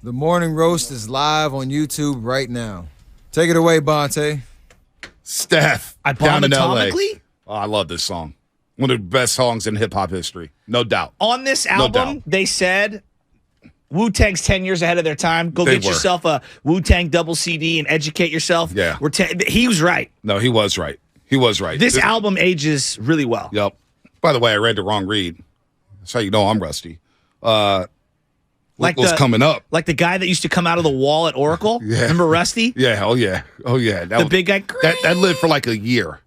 The Morning Roast is live on YouTube right now. Take it away, Bonte. Steph, I down in LA. Atomically? Oh, I love this song. One of the best songs in hip-hop history. No doubt. On this album, they said Wu-Tang's 10 years ahead of their time. Go get yourself a Wu-Tang double CD and educate yourself. Yeah. He was right. No, he was right. He was right. This album ages really well. Yep. By the way, I read the wrong read. That's how you know I'm rusty. Like what's coming up? Like the guy that used to come out of the wall at Oracle. Yeah. Remember Rusty? Yeah. Oh yeah. The big guy. That lived for like a year.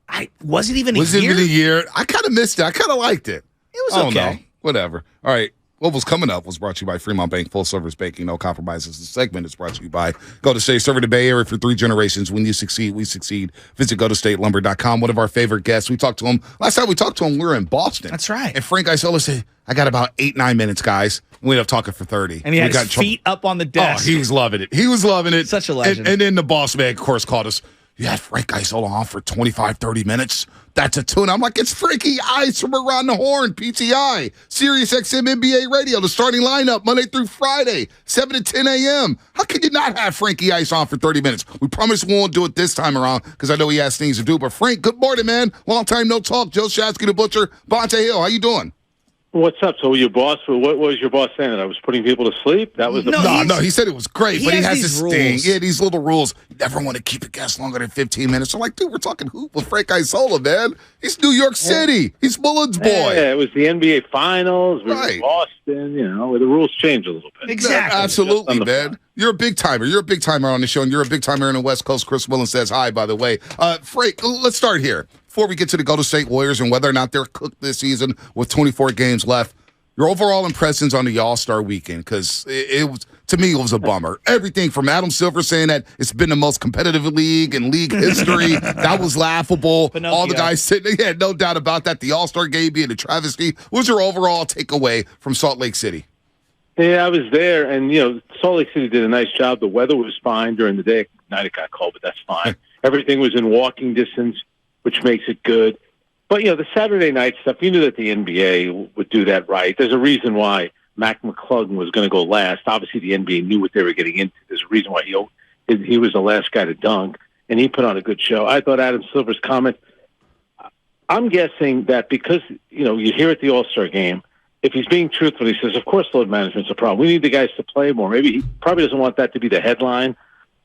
Was it even a year? Was it even a year? I kind of missed it. I kind of liked it. It was okay. Know. Whatever. All right. What was coming up was brought to you by Fremont Bank, full service banking, no compromises. The segment is brought to you by Go to State, serving the Bay Area for 3 generations. When you succeed, we succeed. Visit GoToStateLumber.com. One of our favorite guests. We talked to him last time. We talked to him. We were in Boston. That's right. And Frank Isola said, "I got about 8-9 minutes, guys." We ended up talking for 30. And he had his feet up on the desk. Oh, he was loving it. He was loving it. Such a legend. And then the boss man, of course, called us. You had Frank Isola on for 25, 30 minutes. That's a tune. I'm like, it's Frankie Ice from Around the Horn, PTI, Sirius XM NBA Radio, the starting lineup, Monday through Friday, 7 to 10 a.m. How could you not have Frankie Ice on for 30 minutes? We promise we won't do it this time around because I know he has things to do. But Frank, good morning, man. Long time no talk. Joe Shasky, the Butcher, Bonte Hill. How you doing? What's up? So your boss, what was your boss saying? That I was putting people to sleep? That was the No, he said it was great, but he has this rules. thing. Yeah, these little rules. You never want to keep a guest longer than 15 minutes. I'm like, dude, we're talking hoop with Frank Isola, man. He's New York City. He's Mullins' boy. Yeah, it was the NBA Finals. We were Right. in Boston, where the rules change a little bit. Exactly. Absolutely, man. You're a big timer. You're a big timer on the show, and you're a big timer in the West Coast. Chris Willen says hi, by the way. Frank, let's start here. Before we get to the Golden State Warriors and whether or not they're cooked this season with 24 games left, your overall impressions on the All-Star weekend, because it was, to me, it was a bummer. Everything from Adam Silver saying that it's been the most competitive league in league history. That was laughable. Pinocchio. All the guys sitting there, no doubt about that. The All-Star game being a travesty. What was your overall takeaway from Salt Lake City? Yeah, I was there, and, Salt Lake City did a nice job. The weather was fine during the day. At night it got cold, but that's fine. Everything was in walking distance, which makes it good. But, the Saturday night stuff, you knew that the NBA would do that right. There's a reason why Mac McClung was going to go last. Obviously, the NBA knew what they were getting into. There's a reason why he was the last guy to dunk, and he put on a good show. I thought Adam Silver's comment, I'm guessing that because, you hear at the All-Star game, if he's being truthful, he says, of course load management's a problem. We need the guys to play more. Maybe he probably doesn't want that to be the headline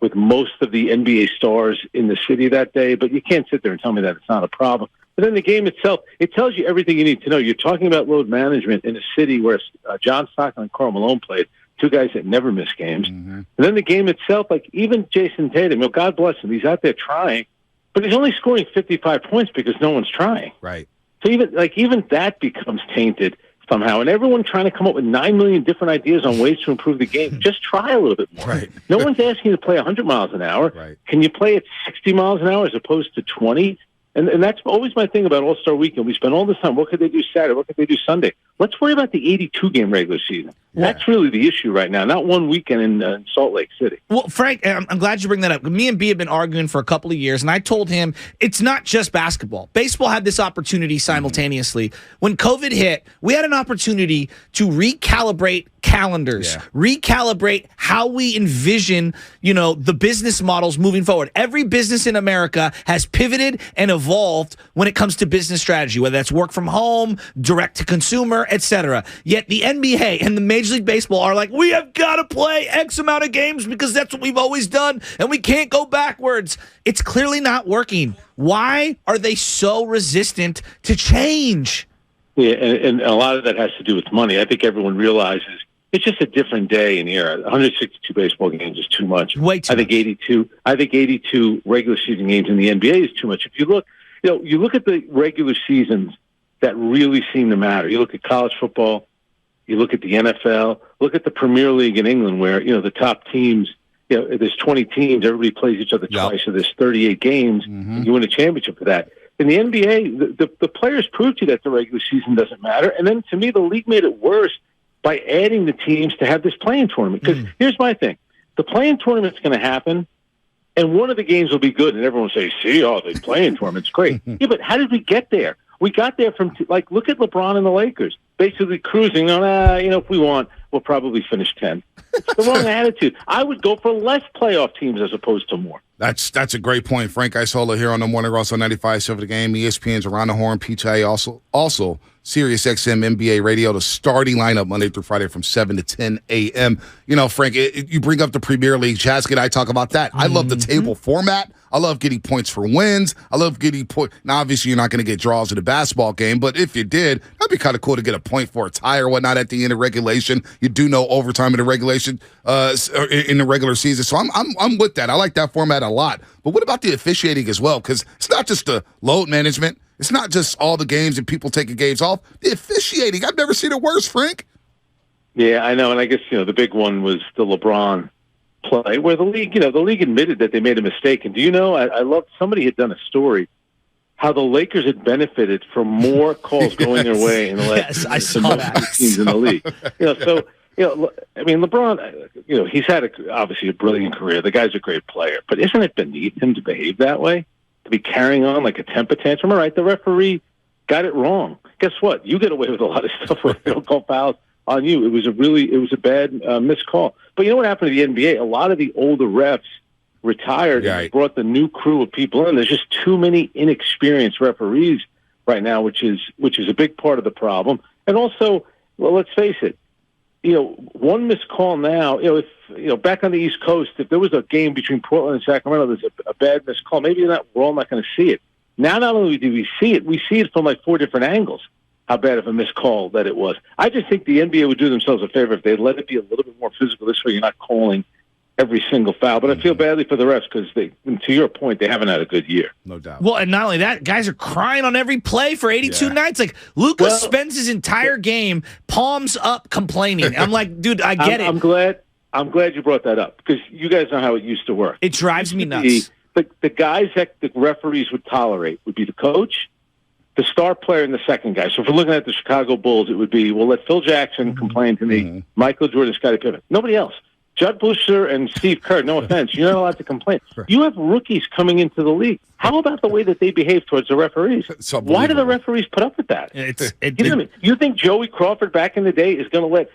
with most of the NBA stars in the city that day, but you can't sit there and tell me that it's not a problem. But then the game itself, it tells you everything you need to know. You're talking about load management in a city where John Stockton and Karl Malone played, 2 guys that never miss games. Mm-hmm. And then the game itself, like even Jason Tatum, God bless him, he's out there trying, but he's only scoring 55 points because no one's trying. Right. So even that becomes tainted somehow. And everyone trying to come up with 9 million different ideas on ways to improve the game. Just try a little bit more. Right. No one's asking you to play 100 miles an hour. Right. Can you play at 60 miles an hour as opposed to 20? And that's always my thing about All-Star Weekend. We spend all this time, what could they do Saturday? What could they do Sunday? Let's worry about the 82-game regular season. Yeah. That's really the issue right now, not one weekend in Salt Lake City. Well, Frank, I'm glad you bring that up. Me and B have been arguing for a couple of years, and I told him it's not just basketball. Baseball had this opportunity simultaneously. When COVID hit, we had an opportunity to recalibrate calendars, recalibrate how we envision, the business models moving forward. Every business in America has pivoted and evolved when it comes to business strategy, whether that's work from home, direct to consumer, etc. Yet the NBA and the Major League Baseball are like, we have got to play X amount of games because that's what we've always done, and we can't go backwards. It's clearly not working. Why are they so resistant to change? Yeah, and a lot of that has to do with money. I think everyone realizes it's just a different day and era. 162 baseball games is too much. Way too much. I think 82 regular season games in the NBA is too much. If you look, you look at the regular seasons that really seem to matter. You look at college football, you look at the NFL, look at the Premier League in England where, the top teams, there's 20 teams, everybody plays each other twice, so there's 38 games, and you win a championship for that. In the NBA, the players prove to you that the regular season doesn't matter. And then, to me, the league made it worse by adding the teams to have this play-in tournament. Because here's my thing. The play-in tournament's going to happen, and one of the games will be good, and everyone will say, the play-in tournament's great. Yeah, but how did we get there? We got there from, look at LeBron and the Lakers, basically cruising on, if we want, we'll probably finish 10. The wrong attitude. I would go for less playoff teams as opposed to more. That's a great point. Frank Isola here on the Morning Rush on 95.7 The Game. ESPN's Around the Horn, PTA, also Sirius XM NBA Radio, the starting lineup Monday through Friday from 7 to 10 a.m. You know, Frank, you bring up the Premier League. Chasky and I talk about that. I love the table format. I love getting points for wins. I love getting points. Now, obviously, you're not going to get draws in a basketball game, but if you did, that'd be kind of cool to get a point for a tie or whatnot at the end of regulation. You do know overtime in the regulation in the regular season, so I'm with that. I like that format a lot. But what about the officiating as well? Because it's not just the load management. It's not just all the games and people taking games off. The officiating, I've never seen it worse, Frank. Yeah, I know, and I guess the big one was the LeBron play where the league admitted that they made a mistake. And do you know, I love somebody had done a story how the Lakers had benefited from more calls going their way in the last I saw that. teams in the league. I mean, LeBron, he's had obviously a brilliant career. The guy's a great player, but isn't it beneath him to behave that way? To be carrying on like a temper tantrum? All right, the referee got it wrong. Guess what? You get away with a lot of stuff where they don't call fouls on you. It was a bad missed call. But you know what happened to the NBA? A lot of the older refs retired and brought the new crew of people in. There's just too many inexperienced referees right now, which is a big part of the problem. And also, well, let's face it, one missed call now, if back on the East Coast, if there was a game between Portland and Sacramento, there's a bad missed call. Maybe we're all not going to see it. Now, not only do we see it from like 4 different angles, how bad of a missed call that it was. I just think the NBA would do themselves a favor if they let it be a little bit more physical. This way you're not calling every single foul. But I feel badly for the refs because to your point, they haven't had a good year. No doubt. Well, and not only that, guys are crying on every play for 82 nights. Like, Luka spends his entire game palms up complaining. I'm like, dude, I get it. I'm glad you brought that up because you guys know how it used to work. It drives me nuts. The guys that the referees would tolerate would be the coach, the star player, and the second guy. So if we're looking at the Chicago Bulls, it would be, well, let Phil Jackson complain to me, Michael Jordan, Scottie Pippen. Nobody else. Judd Booster and Steve Kerr, no offense, you're not allowed to complain. You have rookies coming into the league. How about the way that they behave towards the referees? Why do the referees put up with that? You think Joey Crawford back in the day is going to let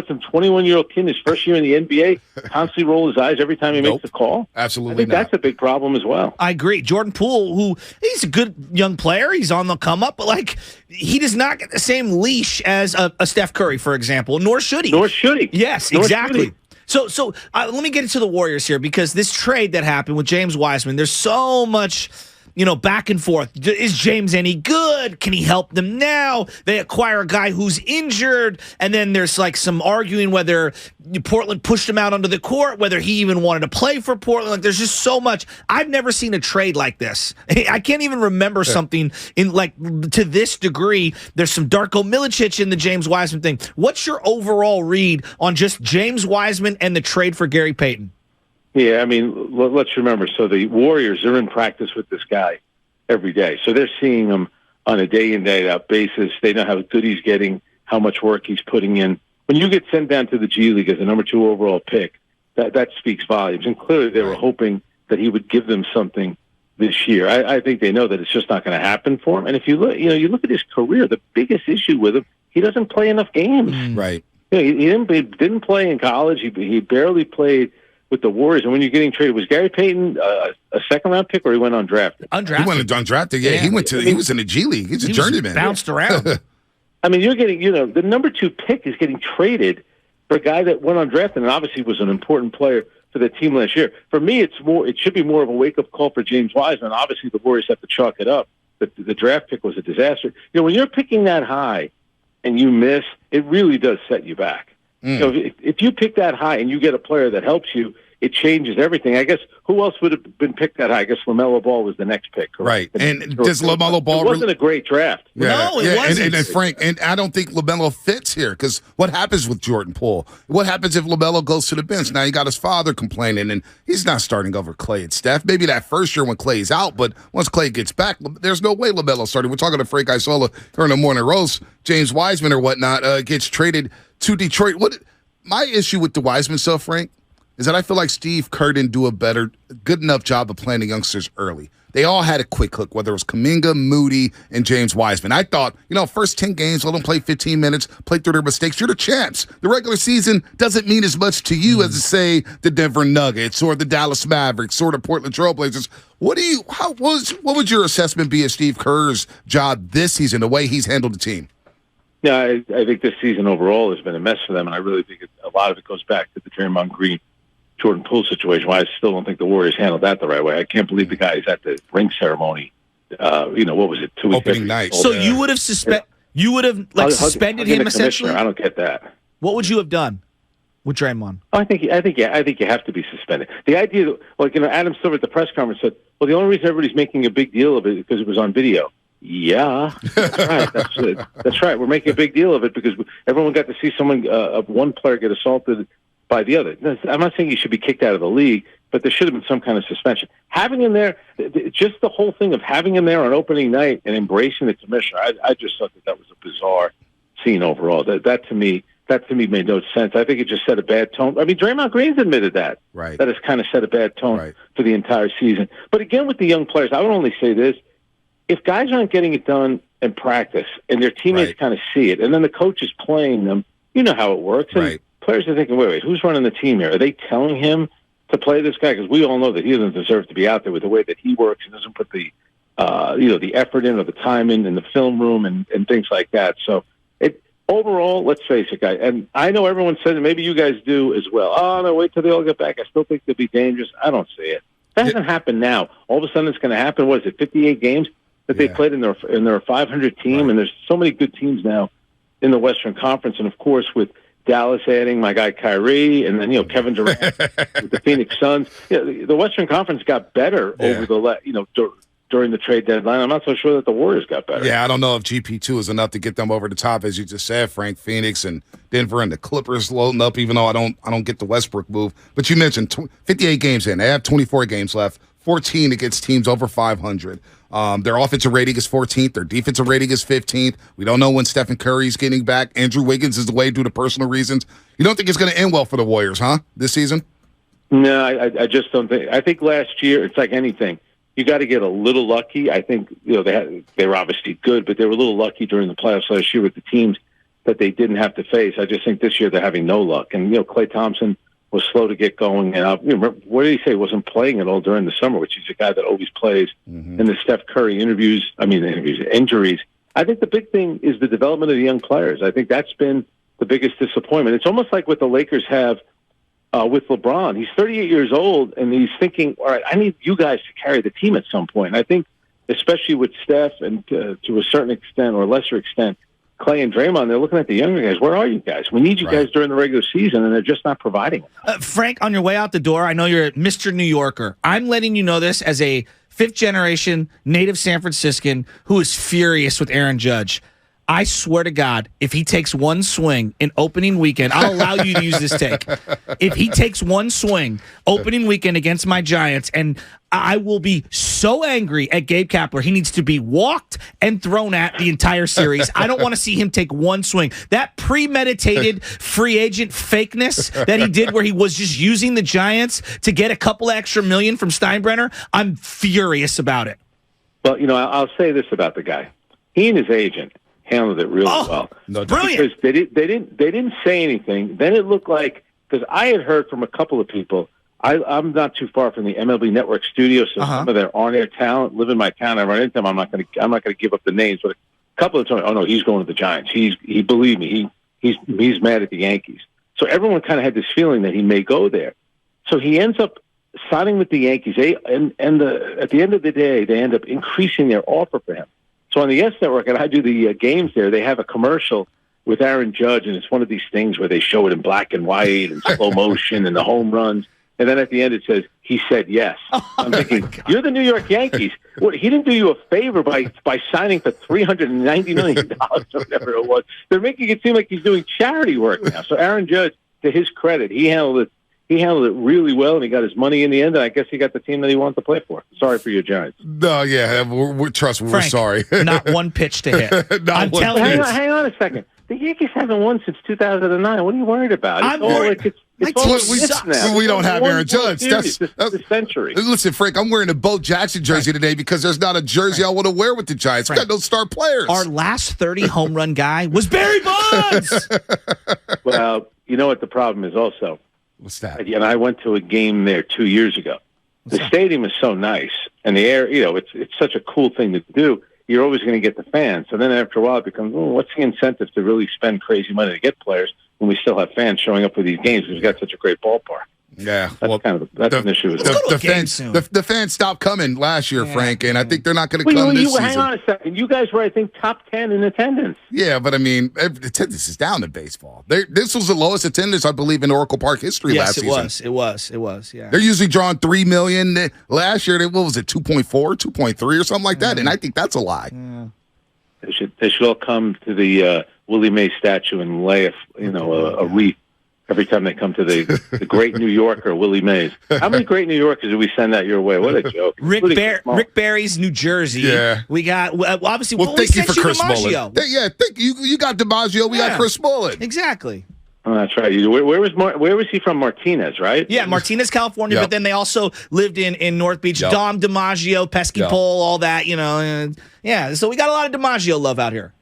some 21-year-old kid in his first year in the NBA constantly roll his eyes every time he makes a call? Absolutely I think that's a big problem as well. I agree. Jordan Poole, who he's a good young player, he's on the come up, but he does not get the same leash as a Steph Curry, for example, nor should he. Yes, exactly. So let me get into the Warriors here because this trade that happened with James Wiseman, there's so much, back and forth. Is James any good? Can he help them now? They acquire a guy who's injured, and then there's some arguing whether Portland pushed him out onto the court, whether he even wanted to play for Portland. There's just so much. I've never seen a trade like this. I can't even remember something to this degree. There's some Darko Milicic in the James Wiseman thing. What's your overall read on just James Wiseman and the trade for Gary Payton? Yeah, I mean, let's remember, so the Warriors are in practice with this guy every day. So they're seeing him on a day-in, day-out basis. They know how good he's getting, how much work he's putting in. When you get sent down to the G League as a number 2 overall pick, that speaks volumes. And clearly they were hoping that he would give them something this year. I think they know that it's just not going to happen for him. And if you look at his career, the biggest issue with him, he doesn't play enough games. Right. He didn't play in college. He barely played with the Warriors. And when you're getting traded, was Gary Payton a second-round pick or he went undrafted? Undrafted. He went undrafted, yeah. He was in the G League. He's a journeyman. Bounced around. I mean, you're getting, the number 2 pick is getting traded for a guy that went undrafted and obviously was an important player for the team last year. For me, it should be more of a wake-up call for James Wiseman. Obviously, the Warriors have to chalk it up. The draft pick was a disaster. When you're picking that high and you miss, it really does set you back. If you pick that high and you get a player that helps you, it changes everything. I guess who else would have been picked that high? I guess LaMelo Ball was the next pick. Correct? Right. And does LaMelo Ball... It wasn't a great draft. Yeah. No, it wasn't. And Frank, and I don't think LaMelo fits here because what happens with Jordan Poole? What happens if LaMelo goes to the bench? Now you got his father complaining, and he's not starting over Clay and Steph. Maybe that first year when Clay's out, but once Clay gets back, there's no way LaMelo's starting. We're talking to Frank Isola here in the Morning Roast. James Wiseman or whatnot gets traded to Detroit. My issue with the Wiseman stuff, Frank, is that I feel like Steve Kerr didn't do a good enough job of playing the youngsters early. they all had a quick hook, whether it was Kuminga, Moody, and James Wiseman. I thought, first 10 games, let them play 15 minutes, play through their mistakes. You're the champs. The regular season doesn't mean as much to you as, say, the Denver Nuggets or the Dallas Mavericks or the Portland Trailblazers. What would your assessment be of Steve Kerr's job this season, the way he's handled the team? Yeah, I think this season overall has been a mess for them, and I really think a lot of it goes back to the Draymond Green, Jordan Poole situation. Why I still don't think the Warriors handled that the right way. I can't believe the guys at the ring ceremony. What was it? 2 weeks opening night. So you would have suspended him essentially. I don't get that. What would you have done with Draymond? I think you have to be suspended. The idea that, Adam Silver at the press conference said, "Well, the only reason everybody's making a big deal of it is because it was on video." Yeah, that's right. That's right. We're making a big deal of it because everyone got to see one player get assaulted by the other. I'm not saying he should be kicked out of the league, but there should have been some kind of suspension. Having him there, just the whole thing of having him there on opening night and embracing the commissioner, I just thought that was a bizarre scene overall. That to me made no sense. I think it just set a bad tone. I mean, Draymond Green's admitted that. Right. That has kind of set a bad tone for the entire season. But again, with the young players, I would only say this. If guys aren't getting it done in practice and their teammates kind of see it, and then the coach is playing them, you know how it works. And players are thinking, wait, who's running the team here? Are they telling him to play this guy? Because we all know that he doesn't deserve to be out there with the way that he works. He doesn't put the effort in or the time in the film room and things like that. So overall, let's face it, guys, and I know everyone said it, maybe you guys do as well. Oh, no, wait till they all get back. I still think they'll be dangerous. I don't see it. That hasn't happened now. All of a sudden it's going to happen. What is it, 58 games that they played in their 500 team? And there's so many good teams now in the Western Conference. And, of course, with Dallas adding my guy Kyrie and then, Kevin Durant with the Phoenix Suns. The Western Conference got better over during the trade deadline. I'm not so sure that the Warriors got better. Yeah, I don't know if GP2 is enough to get them over the top, as you just said, Frank. Phoenix and Denver and the Clippers loading up, even though I don't get the Westbrook move. But you mentioned 58 games in. They have 24 games left, 14 against teams over 500. Their offensive rating is 14th. Their defensive rating is 15th. We don't know when Stephen Curry's getting back. Andrew Wiggins is away due to personal reasons. You don't think it's going to end well for the Warriors, huh, this season? No, I just don't think. I think last year, it's like anything. You got to get a little lucky. I think they were obviously good, but they were a little lucky during the playoffs last year with the teams that they didn't have to face. I just think this year they're having no luck. And Klay Thompson was slow to get going. And what did he say? He wasn't playing at all during the summer, which is a guy that always plays. In the Steph Curry injuries. I think the big thing is the development of the young players. I think that's been the biggest disappointment. It's almost like what the Lakers have with LeBron. He's 38 years old, and he's thinking, all right, I need you guys to carry the team at some point. And I think, especially with Steph and to a certain extent or lesser extent, Klay and Draymond, they're looking at the younger guys. Where are you guys? We need you guys during the regular season, and they're just not providing it. Frank, on your way out the door, I know you're Mr. New Yorker. I'm letting you know this as a fifth-generation native San Franciscan who is furious with Aaron Judge. I swear to God, if he takes one swing in opening weekend, I'll allow you to use this take. If he takes one swing opening weekend against my Giants, and I will be so angry at Gabe Kapler. He needs to be walked and thrown at the entire series. I don't want to see him take one swing. That premeditated free agent fakeness that he did where he was just using the Giants to get a couple extra million from Steinbrenner, I'm furious about it. Well, I'll say this about the guy. He and his agent handled it really well. No, brilliant. Because they didn't say anything. Then it looked like, because I had heard from a couple of people. I'm not too far from the MLB Network studio, so some of their on-air talent live in my town. I run into them. I'm not going to give up the names, but a couple of times, oh no, he's going to the Giants. Believe me, he's mad at the Yankees. So everyone kind of had this feeling that he may go there. So he ends up signing with the Yankees. At the end of the day, they end up increasing their offer for him. So on the Yes Network, and I do the games there, they have a commercial with Aaron Judge, and it's one of these things where they show it in black and white and slow motion and the home runs. And then at the end it says, he said yes. I'm thinking, you're the New York Yankees. What, he didn't do you a favor by signing for $390 million or whatever it was. They're making it seem like he's doing charity work now. So Aaron Judge, to his credit, he handled it really well, and he got his money in the end, and I guess he got the team that he wanted to play for. Sorry for your Giants. No, yeah, trust me, Frank, we're sorry. Not one pitch to hit. I'm telling you. Hang on a second. The Yankees haven't won since 2009. What are you worried about? I'm It's all worried. like My it's all team like sucks. this now. We don't have Aaron One Judge. series That's this century. Listen, Frank, I'm wearing a Bo Jackson jersey today because there's not a jersey I want to wear with the Giants. We got no star players. Our last 30 home run guy was Barry Bonds. Well, you know what the problem is also? What's that? And I went to a game there 2 years ago. The stadium is so nice, and the air, it's such a cool thing to do. You're always going to get the fans. So then after a while, it becomes, what's the incentive to really spend crazy money to get players when we still have fans showing up for these games because we've got such a great ballpark? Yeah, That's an issue as well. The fans stopped coming last year, Frank, and I think they're not going to come this season. Hang on a second. You guys were, I think, top 10 in attendance. Yeah, but I mean, attendance is down in baseball. This was the lowest attendance, I believe, in Oracle Park history last season. Yes, it was. Yeah, they're usually drawing 3 million. Last year, what was it, 2.4, 2.3 or something like that? And I think that's a lie. Yeah. They should all come to the Willie Mays statue and lay a wreath every time they come to the great New Yorker, Willie Mays. How many great New Yorkers did we send out your way? What a joke. Rick Barry's New Jersey. Yeah. We got, obviously, well, thank you for Chris DiMaggio. Mullen. Yeah, thank you. You got DiMaggio. We got Chris Mullen. Exactly. Oh, that's right. Where was he from? Martinez, right? Yeah, Martinez, California. But then they also lived in North Beach. Dom DiMaggio, Pesky Pole, all that. Yeah. So we got a lot of DiMaggio love out here.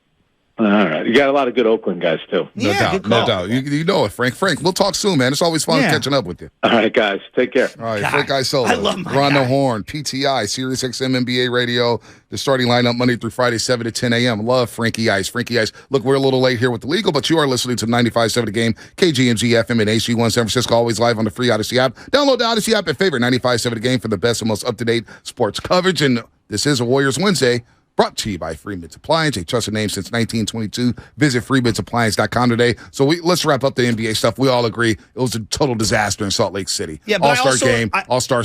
All right. You got a lot of good Oakland guys, too. No doubt. You know it, Frank. Frank, we'll talk soon, man. It's always fun catching up with you. All right, guys. Take care. All right, Frank Isola. I love my Ron guy. the Horn, PTI, Sirius XM NBA Radio. The starting lineup Monday through Friday, 7 to 10 a.m. Love Frankie Ice. Frankie Ice. Look, we're a little late here with the legal, but you are listening to 95.7 The Game, KGMG FM and AC1 San Francisco, always live on the free Odyssey app. Download the Odyssey app and favorite 95.7 The Game for the best and most up-to-date sports coverage. And this is a Warriors Wednesday. Brought to you by Freeman's Appliance, a trusted name since 1922. Visit freemansappliance.com today. So let's wrap up the NBA stuff. We all agree it was a total disaster in Salt Lake City. Yeah, but All-Star game, All-Star